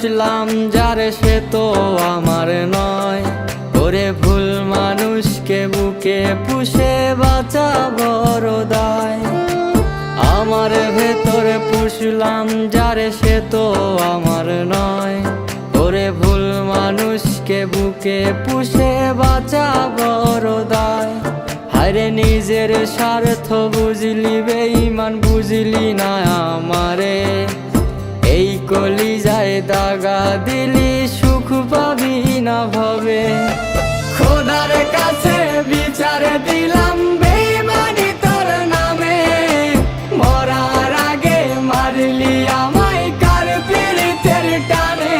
পুষলাম যারে সে তো আমার নয়। ওরে ভুল মানুষকে বুকে পুষে বাঁচা বড় দায়। আমার ভেতরে পুষলাম যারে সে তো আমার নয়। ওরে ভুল মানুষকে বুকে পুষে বাঁচা বড় দায়। হায়রে নিজের স্বার্থ বুঝলি বেঈমান বুঝলি না আমারে। এই কলিজায় দাগা দিলি সুখ পাবি না ভবে। খোদার কাছে বিচার দিলাম বেঈমানি তোর নামে। মরার আগে মারলি আমায় কার পীড়িতের টানে।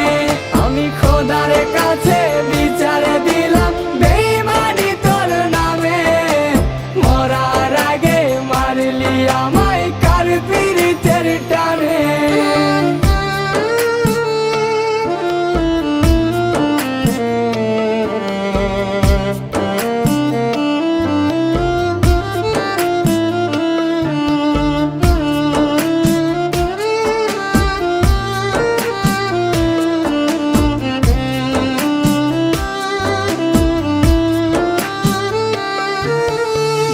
আমি খোদার কাছে বিচার দিলাম বেঈমানি তোর নামে। মরার আগে মারলি আমায় কার পীড়িতের টানে।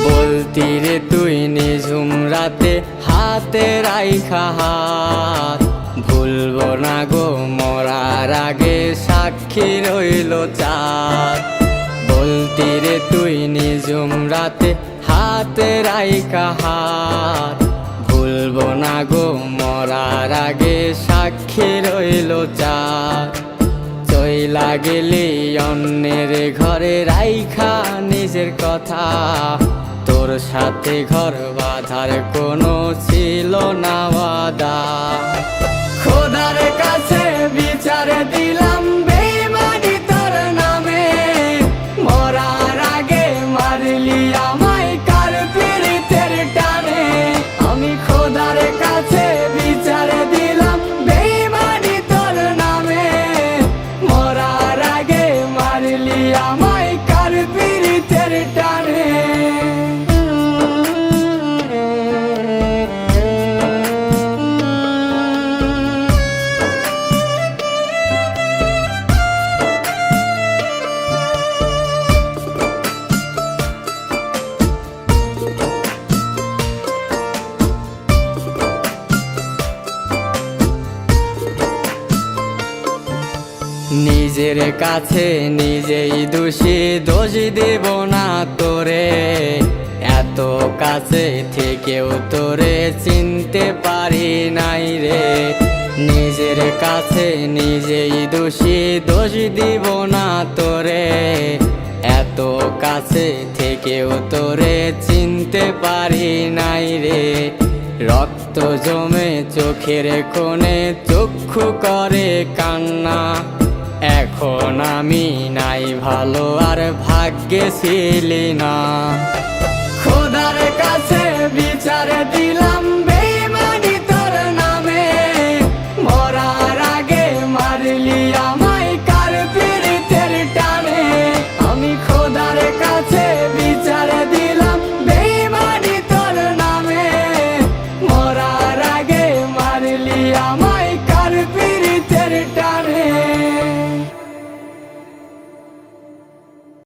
বলতিরে তুই নিঝুম রাতে হাতে রাইখা হাত। ভুলবো না গো মরার আগে সাক্ষী রইল চাঁদ। বলতিরে তুই নিঝুম রাতে হাতে রাইখা হাত। ভুলবো না গো মরার আগে সাক্ষী রইল চাঁদ। চইলা গেলি অন্যের ঘরে রাইখা নিজের কথা। তোর সাথে ঘর বাঁধার কোনো ছিল না ওয়াদা। খোদার কাছে বিচার দিলাম বেঈমানি তোর নামে। মরার আগে মারলি আমায় কার পীড়িতের টানে। আমি খোদার কাছে বিচার দিলাম বেঈমানি তোর নামে। মরার আগে মারলি আমায় কার পীড়িতের টানে। নিজের কাছে নিজেই দোষী দোষ দেব না তোরে। এত কাছে থেকেও তোরে চিনতে পারি নাই রে। নিজের কাছে নিজেই দোষী দোষ দিব না তোরে। এত কাছে থেকেও তোরে চিনতে পারি নাই রে। রক্ত জমে চোখের কোণে চক্ষু করে কান্না। এখন আমি নাই ভালো আর ভাগ্যে ছিলি না। খোদার কাছে বিচার দিলাম বেঈমানি তোর নামে। মরার আগে মারলি আমায় কার পীড়িতের টানে। আমি খোদার কাছে বিচার দিলাম বেঈমানি তোর নামে। মরার আগে মারলি আমায়